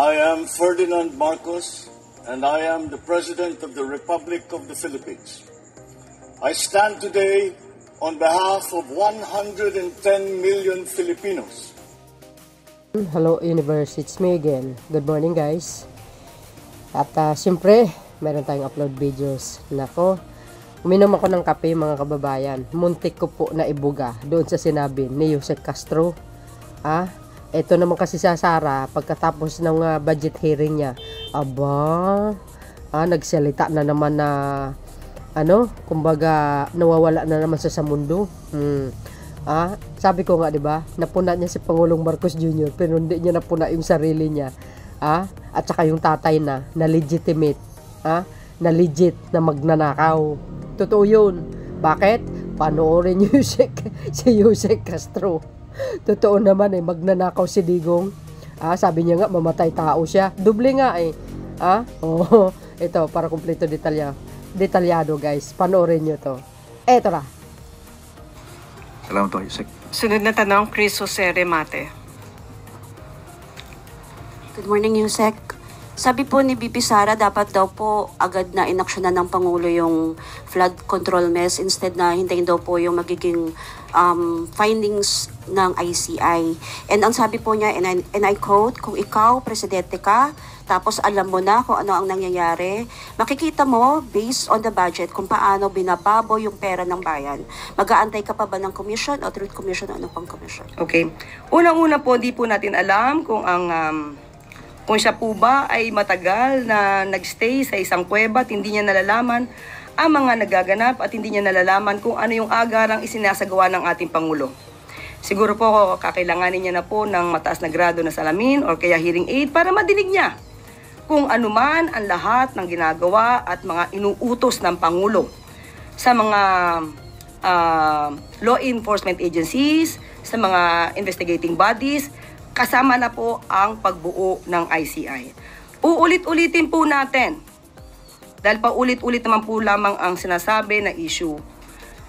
I am Ferdinand Marcos, and I am the President of the Republic of the Philippines. I stand today on behalf of 110 million Filipinos. Hello Universe, it's me again. Good morning guys. At siyempre, meron tayong upload videos. Nako, uminom ako ng kape mga kababayan. Muntik ko po na ibuga doon sa sinabi ni Yusek Castro. Ito naman kasi sa Sara, pagkatapos ng budget hearing niya, nagsalita na naman na kumbaga nawawala na naman sa mundo. Sabi ko nga 'di ba, napuna niya si Pangulong Marcos Jr. pero hindi niya napuna yung sarili niya. At saka yung tatay na legitimate, na legit na magnanakaw. Totoo 'yun. Bakit? Panoorin niyo si Yusek Castro. Totoo naman magnanakaw si Digong. Sabi niya nga mamatay tao siya. Doble nga ito para kumpleto detalyado guys. Panoorin niyo to. Eto na. Salamat po, Yusek. Sunod na tanong, Chris Jose Remate. Good morning, Yusek. Sabi po ni BP Sara, dapat daw po agad na inaksyonan ng Pangulo yung flood control measures instead na hintayin daw po yung magiging findings ng ICI. And ang sabi po niya, and I quote, kung ikaw, presidente ka, tapos alam mo na kung ano ang nangyayari, makikita mo, based on the budget, kung paano binababo yung pera ng bayan. Mag-aantay ka pa ba ng commission o truth commission o ano pang commission? Okay. Unang-una po, di po natin alam kung kung siya po ba ay matagal na nagstay sa isang kuweba at hindi niya nalalaman ang mga nagaganap at hindi niya nalalaman kung ano yung agarang isinasagawa ng ating Pangulo. Siguro po kakailanganin niya na po ng mataas na grado na salamin or kaya hearing aid para madinig niya kung anuman ang lahat ng ginagawa at mga inuutos ng Pangulo sa mga law enforcement agencies, sa mga investigating bodies, kasama na po ang pagbuo ng ICI. Uulit-ulitin po natin, dahil paulit-ulit naman po lamang ang sinasabi na issue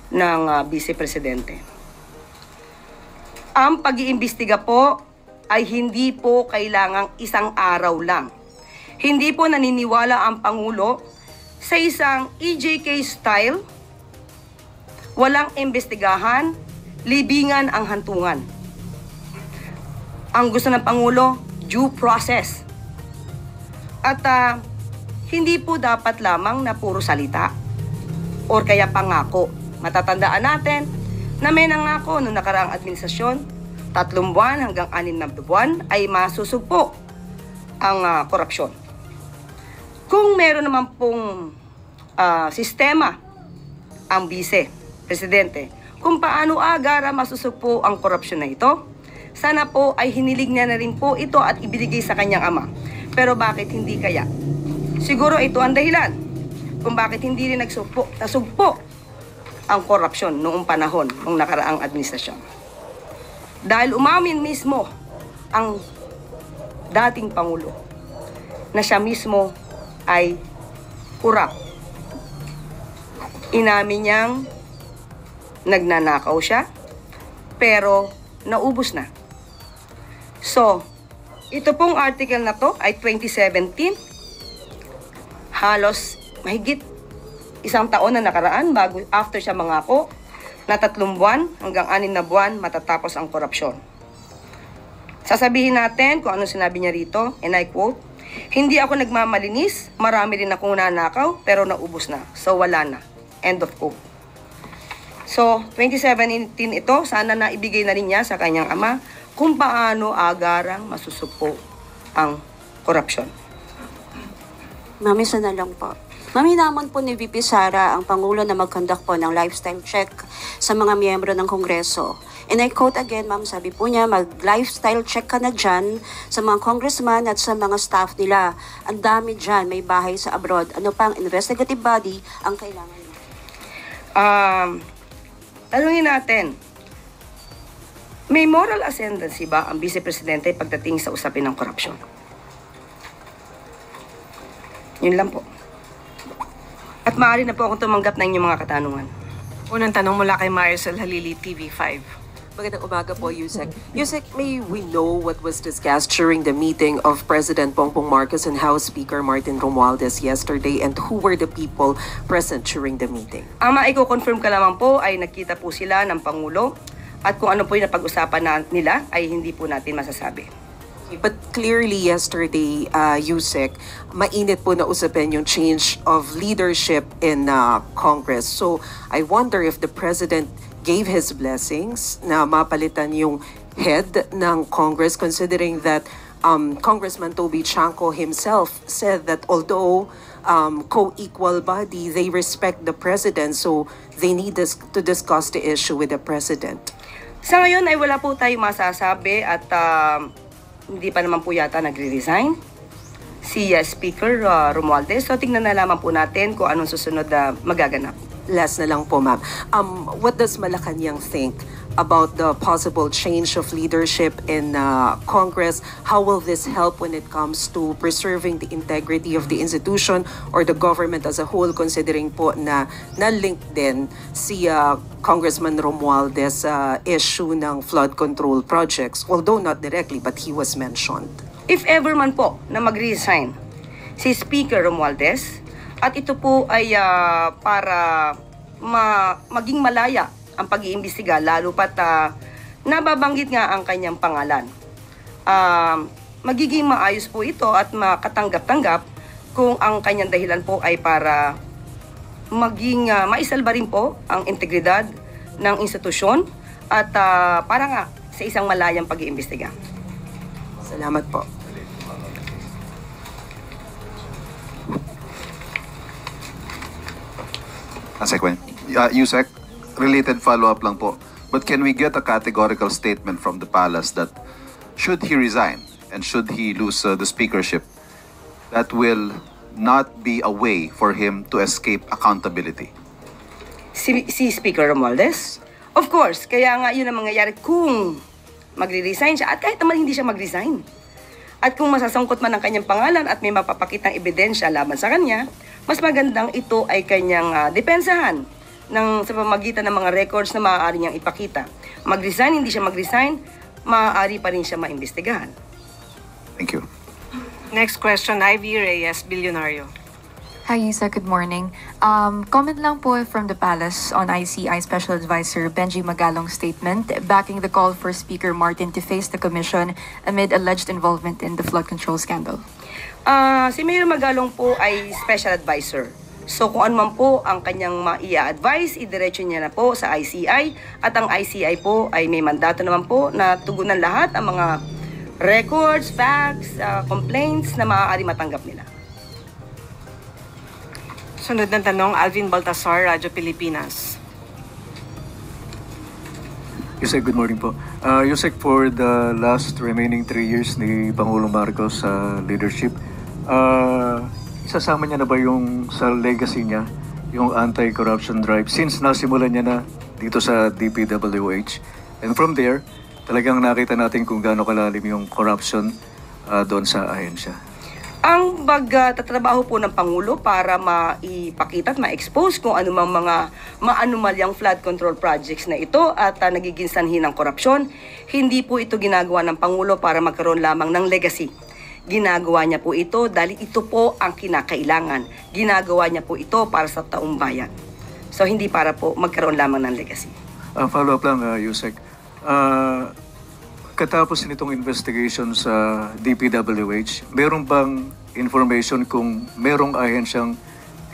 ng Vice Presidente. Ang pag-iimbestiga po ay hindi po kailangang isang araw lang. Hindi po naniniwala ang Pangulo sa isang EJK style, walang imbestigahan, libingan ang hantungan. Ang gusto ng Pangulo, due process. At hindi po dapat lamang na puro salita or kaya pangako. Matatandaan natin na may nangako noong nakaraang administrasyon, 3 buwan hanggang 6 na buwan ay masusugpo ang korupsyon. Kung meron naman pong sistema ang Vice Presidente kung paano agara masusugpo ang korupsyon na ito, sana po ay hinilig niya na rin po ito at ibinigay sa kanyang ama. Pero bakit hindi kaya? Siguro ito ang dahilan kung bakit hindi rin nasugpo ang korupsyon noong panahon ng nakaraang administrasyon. Dahil umamin mismo ang dating Pangulo na siya mismo ay kurap. Inamin niyang nagnanakaw siya pero naubos na. So, ito pong article na to ay 2017. Halos mahigit 1 taon na nakaraan bago after siya mangako na 3 buwan hanggang 6 na buwan matatapos ang korupsyon. Sasabihin natin kung ano sinabi niya rito, and I quote, "Hindi ako nagmamalinis, marami rin akong nanakaw, pero naubos na. So wala na." End of quote. So, 2017 ito, sana na ibigay na rin niya sa kanyang ama kung paano agarang masusupo ang korupsyon. Mami, sana lang po. Mami, naman po ni VP Sara ang Pangulo na mag-conduct po ng lifestyle check sa mga miyembro ng Kongreso. And I quote again, ma'am, sabi po niya, mag-lifestyle check ka na dyan sa mga congressman at sa mga staff nila. Ang dami dyan, may bahay sa abroad. Ano pang investigative body ang kailangan niya? Tanungin natin, may moral ascendancy ba ang Vice Presidente pagdating sa usapin ng korupsyon? Yun lang po. At maaari na po akong tumanggap ng inyong mga katanungan. Unang tanong mula kay Maricel Halili, TV5. Magandang umaga po, Yusek. Yusek, may we know what was discussed during the meeting of President Bongbong Marcos and House Speaker Martin Romualdez yesterday, and who were the people present during the meeting? Ang maiko-confirm ka lamang po ay nagkita po sila ng Pangulo at kung ano po yung napag-usapan nila ay hindi po natin masasabi. But clearly yesterday, Yusek, mainit po na usapin yung change of leadership in Congress. So I wonder if the President gave his blessings na mapalitan yung head ng Congress, considering that Congressman Toby Chanco himself said that although co-equal body, they respect the President, so they need to discuss the issue with the President. Sa ngayon ay wala po tayong masasabi at hindi pa naman po yata nagre-resign si Speaker Romualdez. So tingnan na lamang po natin kung anong susunod na magaganap. Last na lang po, ma'am. What does Malacanang think about the possible change of leadership in Congress? How will this help when it comes to preserving the integrity of the institution or the government as a whole, considering po na na-link din si Congressman Romualdez issue ng flood control projects, although not directly, but he was mentioned? If ever man po na mag-resign si Speaker Romualdez, at ito po ay para maging malaya ang pag-iimbestiga, lalo pat nababanggit nga ang kanyang pangalan. Magiging maayos po ito at makatanggap-tanggap kung ang kanyang dahilan po ay para maging maisalba rin po ang integridad ng institusyon at para nga sa isang malayang pag-iimbestiga. Salamat po. Yusek, related follow-up lang po. But can we get a categorical statement from the palace that should he resign and should he lose the speakership, that will not be a way for him to escape accountability? Si Speaker Romualdez? Of course, kaya nga yun ang mangyayari kung magre-resign siya at kahit naman hindi siya mag-resign. At kung masasangkot man ang kanyang pangalan at may mapapakitang ebidensya laban sa kanya, mas magandang ito ay kanyang depensahan sa pamamagitan ng mga records na maaari niyang ipakita. Mag-resign, hindi siya mag-resign, maaari pa rin siya maimbestigahan. Thank you. Next question, Ivy Reyes, Bilyonaryo. Hi, Isa. Good morning. Comment lang po from the Palace on ICI Special Advisor Benji Magalong's statement backing the call for Speaker Martin to face the Commission amid alleged involvement in the flood control scandal. Si Mayor Magalong po ay Special Advisor. So kung ano man po ang kanyang maia-advise, idiretso niya na po sa ICI at ang ICI po ay may mandato naman po na tugunan lahat ang mga records, facts, complaints na maaari matanggap nila. Sunod na tanong, Alvin Baltasar, Radyo Pilipinas. Yusek, good morning po. Yusek, for the last remaining 3 years ni Pangulong Marcos sa leadership, isasama niya na ba yung sa legacy niya, yung anti-corruption drive, since nasimulan niya na dito sa DPWH? And from there, talagang nakita natin kung gaano kalalim yung corruption doon sa ahensya. Ang pagtatrabaho po ng Pangulo para maipakita at ma-expose kung anumang mga maanumalyang flood control projects na ito at nagiging sanhi ng korupsyon, hindi po ito ginagawa ng Pangulo para magkaroon lamang ng legacy. Ginagawa niya po ito dahil ito po ang kinakailangan. Ginagawa niya po ito para sa taong bayan. So hindi para po magkaroon lamang ng legacy. Follow up lang, Yusek. Katapos nitong investigation sa DPWH, meron bang information kung merong ahensyang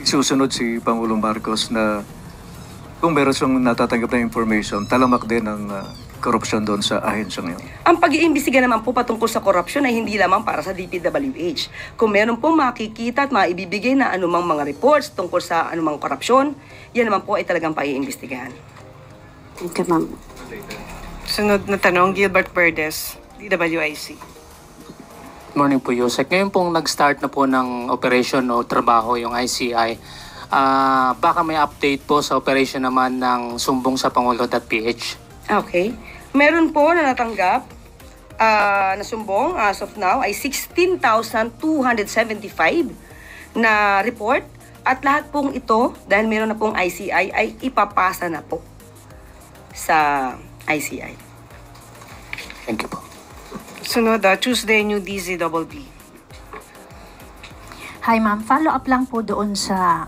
isusunod si Pangulong Marcos na kung meron siyang natatanggap na information, talamak din ang korupsyon doon sa ahensyang yun? Ang pag-iimbestiga naman po patungkol sa korupsyon ay hindi lamang para sa DPWH. Kung meron pong makikita at maibibigay na anumang mga reports tungkol sa anumang korupsyon, yan naman po ay talagang pag-iimbestigahan. Thank you, ma'am. Sunod na tanong, Gilbert Verdes, DWIC. Morning po, Yusek. Ngayon pong nag-start na po ng operation o trabaho yung ICI, baka may update po sa operation naman ng sumbong sa Pangulo.ph. Okay. Meron po na natanggap na sumbong as of now ay 16,275 na report at lahat pong ito, dahil meron na pong ICI, ay ipapasa na po sa ICI. Thank you po. Sunod, Tuesday, New DZBB. Hi ma'am, follow up lang po doon sa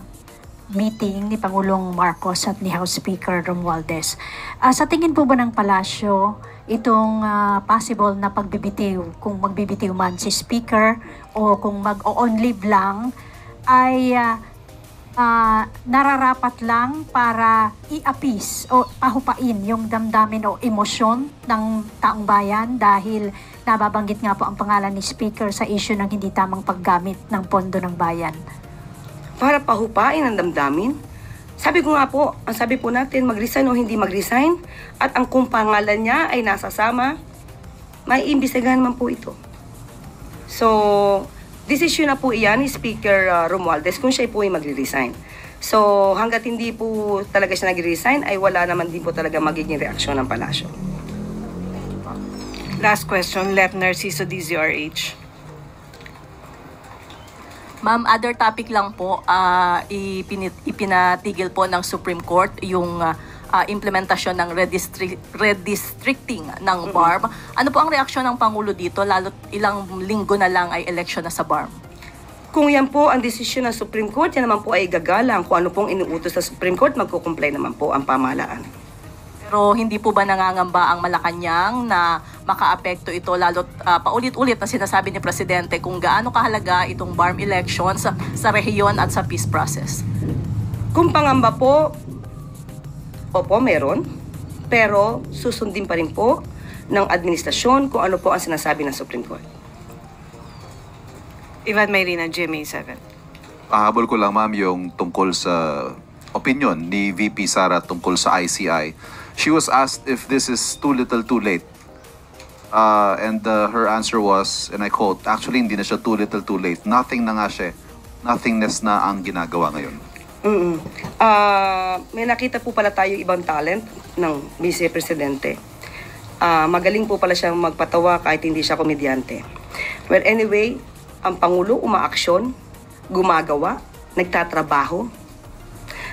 meeting ni Pangulong Marcos at ni House Speaker Romualdez. Sa tingin po ba ng palasyo itong possible na pagbibitiw, kung magbibitiw man si Speaker o kung mag-on leave lang, ay nararapat lang para i-appease o pahupain yung damdamin o emosyon ng taong bayan dahil nababanggit nga po ang pangalan ni Speaker sa issue ng hindi tamang paggamit ng pondo ng bayan. Para pahupain ang damdamin? Sabi ko nga po, ang sabi po natin, mag-resign o hindi mag-resign, at ang kung pangalan niya ay nasasama, may imbestigahan man po ito. So, decision na po iyan ni Speaker Romualdez kung siya po ay magre-resign. So, hanggat hindi po talaga siya nagre-resign, ay wala naman din po talaga magiging reaksyon ng palasyo. Last question, Let Narciso, DZRH. Ma'am, other topic lang po, ipinatigil po ng Supreme Court yung implementasyon ng redistricting ng BARM. Ano po ang reaksyon ng Pangulo dito, lalo't ilang linggo na lang ay election na sa BARM? Kung yan po ang desisyon ng Supreme Court, yan naman po ay gagalang. Kung ano pong inuutos sa Supreme Court, magkukumplay naman po ang pamahalaan. Pero hindi po ba nangangamba ang Malacanang na makaapekto ito lalo't paulit-ulit na sinasabi ni Presidente kung gaano kahalaga itong BARM elections sa rehiyon at sa peace process? Kung pangamba po, opo, meron. Pero susundin pa rin po ng administrasyon kung ano po ang sinasabi ng Supreme Court. Ivan Mayrina, GMA7. Pahabol ko lang ma'am yung tungkol sa opinion ni VP Sara tungkol sa ICI. She was asked if this is too little too late. And her answer was, and I quote, actually hindi na siya too little too late. Nothing na nga siya. Nothingness na ang ginagawa ngayon. May nakita po pala tayo ibang talent ng Vice Presidente. Magaling po pala siyang magpatawa kahit hindi siya komedyante. Well, anyway, ang Pangulo umaaksyon, gumagawa, nagtatrabaho.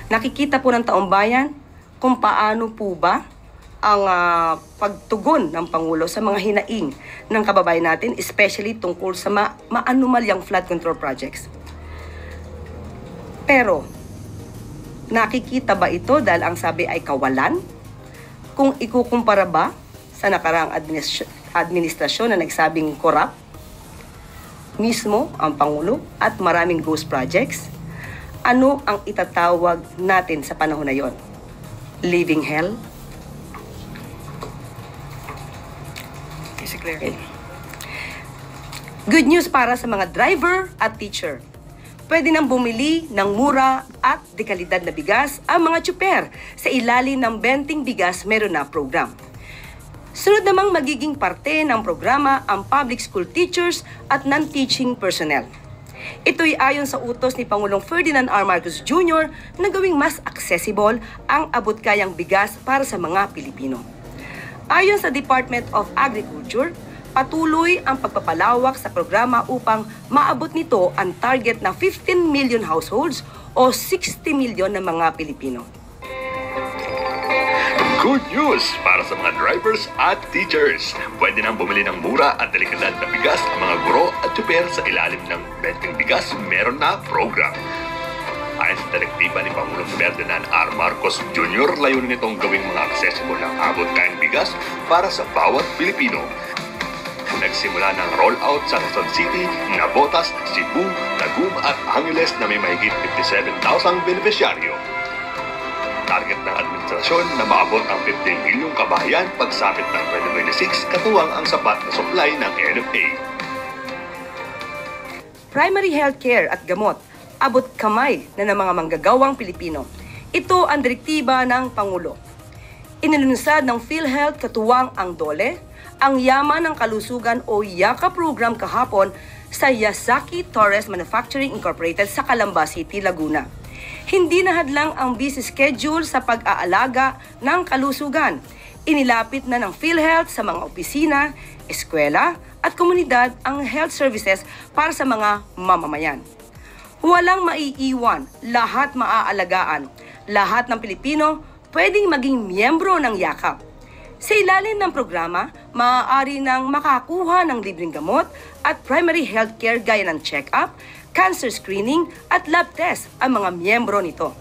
Nakikita po ng taong bayan kung paano po ba ang pagtugon ng Pangulo sa mga hinaing ng kababayan natin, especially tungkol sa maanumalyang flood control projects. Pero, nakikita ba ito dahil ang sabi ay kawalan? Kung ikukumpara ba sa nakaraang administrasyon na nagsabing corrupt, mismo ang Pangulo at maraming ghost projects, ano ang itatawag natin sa panahon na yon? Living hell? Okay. Good news para sa mga driver at teacher. Pwede nang bumili ng mura at dekalidad na bigas ang mga tsuper sa ilalim ng Benting Bigas Meron Na program. Sunod namang magiging parte ng programa ang public school teachers at non-teaching personnel. Ito'y ayon sa utos ni Pangulong Ferdinand R. Marcos Jr. na gawing mas accessible ang abot-kayang bigas para sa mga Pilipino. Ayon sa Department of Agriculture, patuloy ang pagpapalawak sa programa upang maabot nito ang target na 15 million households o 60 million na mga Pilipino. Good news para sa mga drivers at teachers. Pwede nang bumili ng mura at delikadad na bigas ang mga guro at tsuper sa ilalim ng Benting Bigas Meron Na program. Ayon sa direktiba ni Pangulong Ferdinand R. Marcos Jr., layunin nitong gawing mga accessible ang abot-kayang bigas para sa bawat Pilipino. Nagsimula ng rollout sa Quezon City, Navotas, Cebu, Tagum at Angeles na may mahigit 57,000 beneficiaryo. Target ng administrasyon na maabot ang 15 milyong kabahayan pagsapit ng 2026 katuwang ang sapat na supply ng NFA. Primary healthcare at gamot, abot kamay na ng mga manggagawang Pilipino. Ito ang direktiba ng Pangulo. Inilunsad ng PhilHealth katuwang ang DOLE, ang Yaman ng Kalusugan o YAKA program kahapon sa Yasaki Torres Manufacturing Incorporated sa Calamba City, Laguna. Hindi nahadlang ang busy schedule sa pag-aalaga ng kalusugan. Inilapit na ng PhilHealth sa mga opisina, eskwela at komunidad ang health services para sa mga mamamayan. Walang maiiwan, lahat maaalagaan. Lahat ng Pilipino pwedeng maging miyembro ng yakap. Sa ilalim ng programa, maaari nang makakuha ng libreng gamot at primary health care gaya ng check-up, cancer screening at lab test ang mga miyembro nito.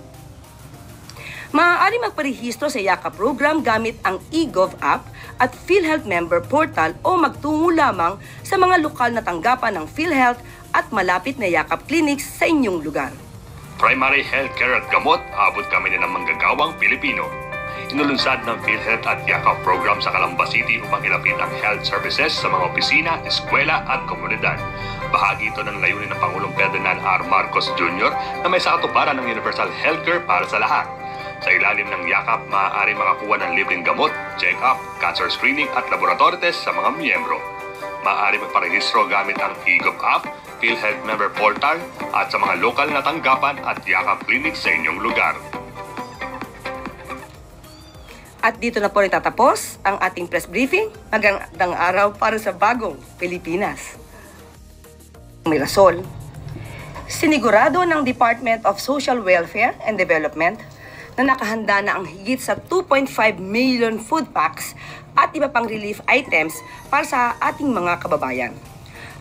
Maaari magparehistro sa YAKAP program gamit ang eGov app at PhilHealth member portal o magtungo lamang sa mga lokal na tanggapan ng PhilHealth at malapit na YAKAP clinics sa inyong lugar. Primary health care at gamot, abot kami ng manggagawang Pilipino. Inulunsad ng PhilHealth at YAKAP program sa Calamba City upang ilapit ang health services sa mga opisina, eskwela at komunidad. Bahagi ito ng layunin ng Pangulong Ferdinand R. Marcos Jr. na may sakatuparan ng universal healthcare para sa lahat. Sa ilalim ng YAKAP, maaari makakuha ng libreng gamot, check-up, cancer screening at laboratory test sa mga miyembro. Maaari magparehistro gamit ang eGov app, PhilHealth member portal at sa mga lokal na tanggapan at YAKAP clinics sa inyong lugar. At dito na po natatapos ang ating press briefing. Magandang araw para sa bagong Pilipinas. Mirasol, sinigurado ng Department of Social Welfare and Development na nakahanda na ang higit sa 2.5 million food packs at iba pang relief items para sa ating mga kababayan.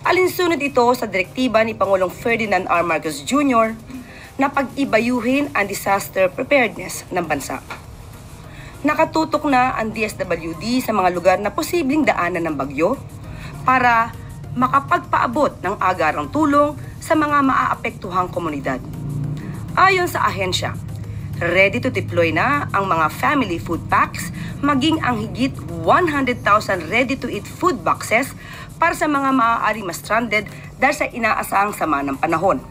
Alinsunod ito sa direktiba ni Pangulong Ferdinand R. Marcos Jr. na pag-ibayuhin ang disaster preparedness ng bansa. Nakatutok na ang DSWD sa mga lugar na posibleng daanan ng bagyo para makapagpaabot ng agarang tulong sa mga maaapektuhang komunidad. Ayon sa ahensya, ready to deploy na ang mga family food packs maging ang higit 100,000 ready-to-eat food boxes para sa mga maaari ma-stranded dahil sa inaasahang sama ng panahon.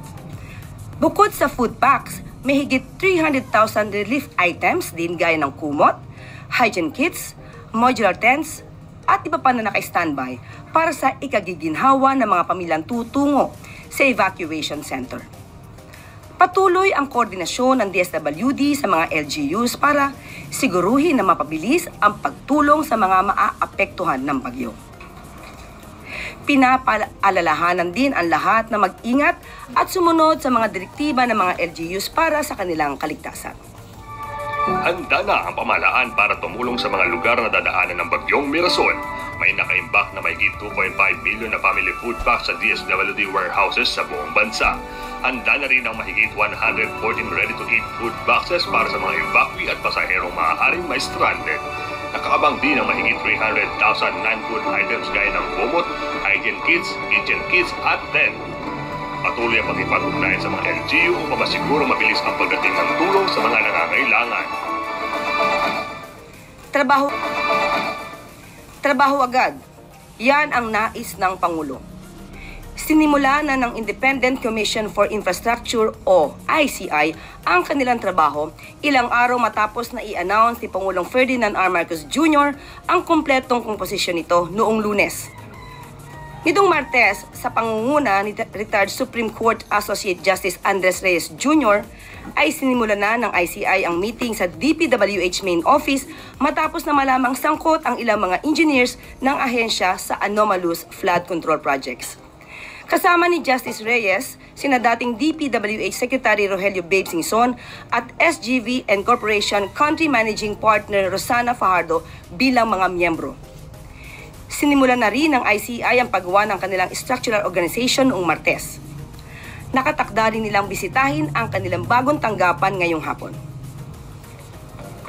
Bukod sa food packs, may higit 300,000 relief items din gaya ng kumot, hygiene kits, modular tents, at iba pa na naka-standby para sa ikagiginhawa ng mga pamilyang tutungo sa evacuation center. Patuloy ang koordinasyon ng DSWD sa mga LGUs para siguruhin na mapabilis ang pagtulong sa mga maaapektuhan ng bagyo. Pinapaalalahanan din ang lahat na mag-ingat at sumunod sa mga direktiba ng mga LGUs para sa kanilang kaligtasan. Handa na ang pamahalaan para tumulong sa mga lugar na dadaanan ng bagyong Mirasol. May nakaimbak na mahigit 2.5 million na family food packs sa DSWD warehouses sa buong bansa. Handa na rin ang mahigit 114 ready-to-eat food boxes para sa mga evacuee at pasaherong maaaring may stranded. Nakakabang din ang mahigit 300,000 non-food items gaya ng kumot, hygiene kits, kitchen kits at tent. Patuloy ang pag-ipag-ugnayan sa mga LGU upang masiguro mabilis ang pagdating ng tulong sa mga nangangailangan. Trabaho agad. Yan ang nais ng Pangulo. Sinimula na ng Independent Commission for Infrastructure o ICI ang kanilang trabaho ilang araw matapos na i-announce ni Pangulong Ferdinand R. Marcos Jr. ang kumpletong komposisyon nito noong Lunes. Nitong Martes, sa pangunguna ni retired Supreme Court Associate Justice Andres Reyes Jr., ay sinimula na ng ICI ang meeting sa DPWH main office matapos na malamang sangkot ang ilang mga engineers ng ahensya sa anomalous flood control projects. Kasama ni Justice Reyes, sina dating DPWH Secretary Rogelio Babe Singson at SGV and Corporation Country Managing Partner Rosana Fajardo bilang mga miyembro. Sinimulan na rin ng ICI ang paggawa ng kanilang structural organization noong Martes. Nakatakda rin nilang bisitahin ang kanilang bagong tanggapan ngayong hapon.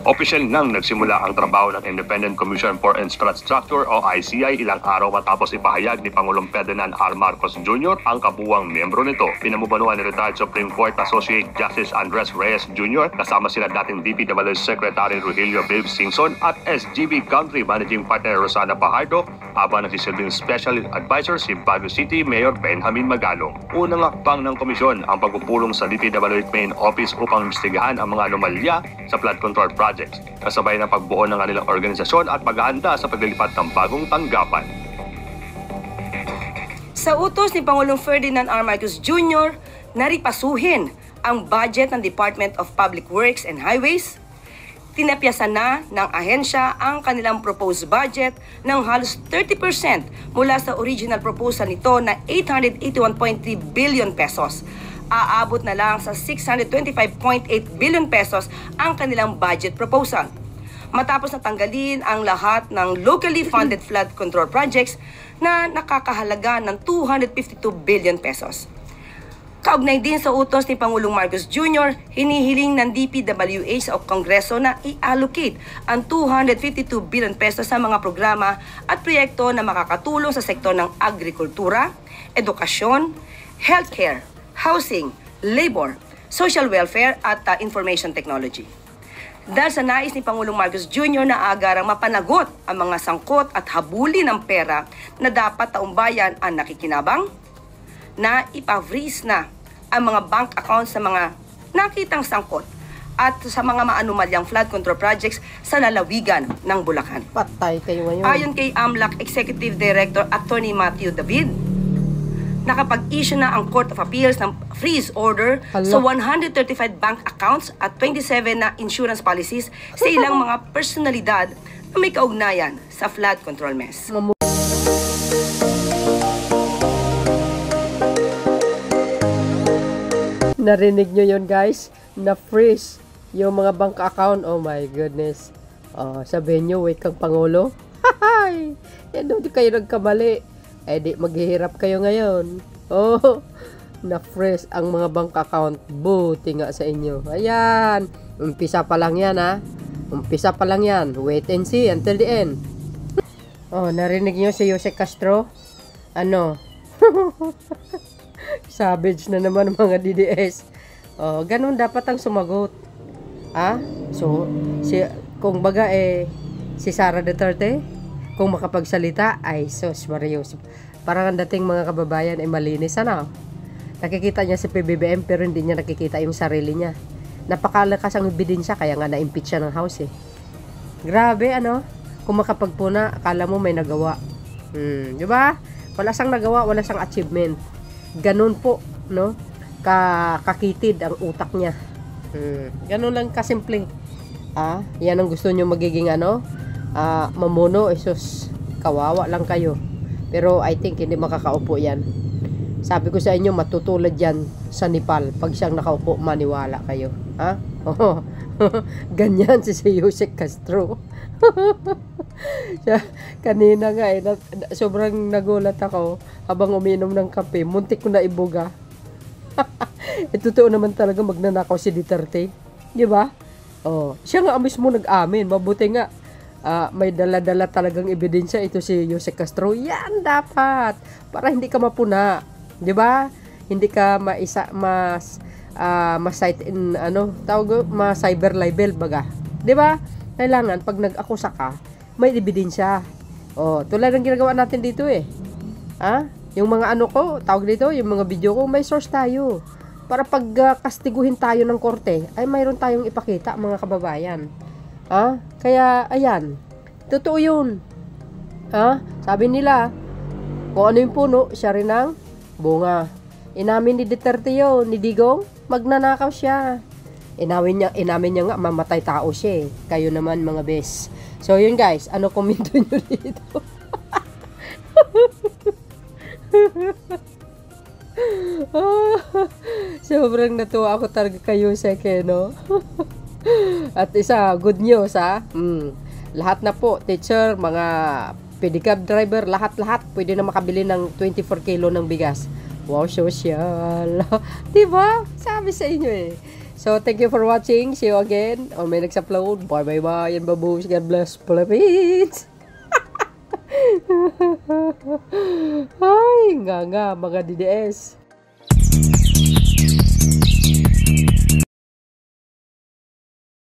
Opisyal nang nagsimula ang trabaho ng Independent Commission for Infrastructure o ICI ilang araw matapos ipahayag ni Pangulong Ferdinand R. Marcos Jr. ang kabuuang miyembro nito. Pinamubanuan ni retired Supreme Court Associate Justice Andres Reyes Jr. kasama sila dating DPWH Secretary Rogelio Babe Singson at SGB Country Managing Partner Rosana Fajardo, habang nagsisilbing Special Advisor si Baguio City Mayor Benjamin Magalong. Unang akbang ng komisyon ang pagpupulong sa DPWH Main Office upang imbestigahan ang mga anomalya sa flood control project, kasabay ng pagbuo ng kanilang organisasyon at paghahanda sa paglilipat ng bagong tanggapan. Sa utos ni Pangulong Ferdinand R. Marcos Jr., naripasuhin ang budget ng Department of Public Works and Highways. Tinapyasan na ng ahensya ang kanilang proposed budget ng halos 30% mula sa original proposal nito na 881.3 billion pesos. Aabot na lang sa 625.8 billion pesos ang kanilang budget proposal. matapos na tanggalin ang lahat ng locally funded flood control projects na nakakahalaga ng 252 billion pesos. Kaugnay din sa utos ni Pangulong Marcos Jr., hinihiling ng DPWH o Kongreso na i-allocate ang 252 billion pesos sa mga programa at proyekto na makakatulong sa sektor ng agrikultura, edukasyon, healthcare, housing, labor, social welfare at information technology. Dahil sa nais ni Pangulong Marcos Jr. na agarang mapanagot ang mga sangkot at habuli ng pera na dapat taumbayan ang nakikinabang, na ipa-freeze na ang mga bank accounts sa mga nakitang sangkot at sa mga maanumalyang flood control projects sa lalawigan ng Bulacan. Patay kayo ngayon. Ayon kay AMLAC Executive Director Attorney Matthew David, nakapag-issue na ang Court of Appeals ng freeze order sa 135 bank accounts at 27 na insurance policies sa ilang mga personalidad na may kaugnayan sa flood control mess. Narinig nyo yun, guys? Na-freeze yung mga bank account. Oh my goodness. Sabihin nyo, wait kang Pangulo. Hahay! Di kayo nagkamali. Di maghihirap kayo ngayon. Na-freeze ang mga bank account. Buti nga sa inyo. Ayan. Umpisa pa lang yan, ha? Umpisa pa lang yan. Wait and see until the end. Narinig nyo si Jose Castro? Ano? Savage na naman mga DDS. Ganun dapat ang sumagot. So, kung baga si Sara Duterte, kung makapagsalita, ay sos, Marios. Parang ang dating mga kababayan ay malinis, ano? Nakikita niya si PBBM pero hindi niya nakikita yung sarili niya. Napakalakas ang ebidensya kaya nga na-impeach siya ng House Grabe, ano? Kung makapagpuna, akala mo may nagawa. Diba? Wala siyang nagawa, wala siyang achievement. Ganun po, no? Kakitid ang utak niya. Ganun lang kasimple. Yan ang gusto nyo magiging mamuno. Isus, kawawa lang kayo. Pero I think hindi makakaupo yan. Sabi ko sa inyo, matutulad yan sa Nepal. Pag siyang nakaupo, maniwala kayo. Ganyan si Jose Castro. Kanina nga sobrang nagulat ako habang uminom ng kape, muntik ko na ibuga. Totoo naman talaga magnanakaw si Duterte, di ba? Siya nga mismo nag-amin. Mabuti nga may dala-dala talagang ebidensya ito si Jose Castro. Yan dapat para hindi ka mapuna, di ba? Hindi ka ma-cite in ma-cyber libel baga, di ba? Kailangan pag nag-akusa ka, may ebidensya. Tulad ng ginagawa natin dito yung mga yung mga video ko, may source tayo. Para pag kastiguhin tayo ng korte, ay mayroon tayong ipakita, mga kababayan. Kaya, ayan, totoo yun. Sabi nila, kung ano yung puno, siya rin ang bunga. Inamin ni Duterte yun, ni Digong, magnanakaw siya. Inamin niya nga, mamatay tao siya. Kayo naman, mga bes. So, yun guys, ano komento nyo dito? Sobrang natuwa ako talaga kayo sa no? At isa, good news lahat na po, teacher, mga pedicab driver, lahat pwede na makabili ng 24 kilo ng bigas. Wow, social. Diba? Sabi sa inyo So, thank you for watching. See you again on my next upload. Bye. And babush. God bless. Philippines. Ay, nga, mga DDS.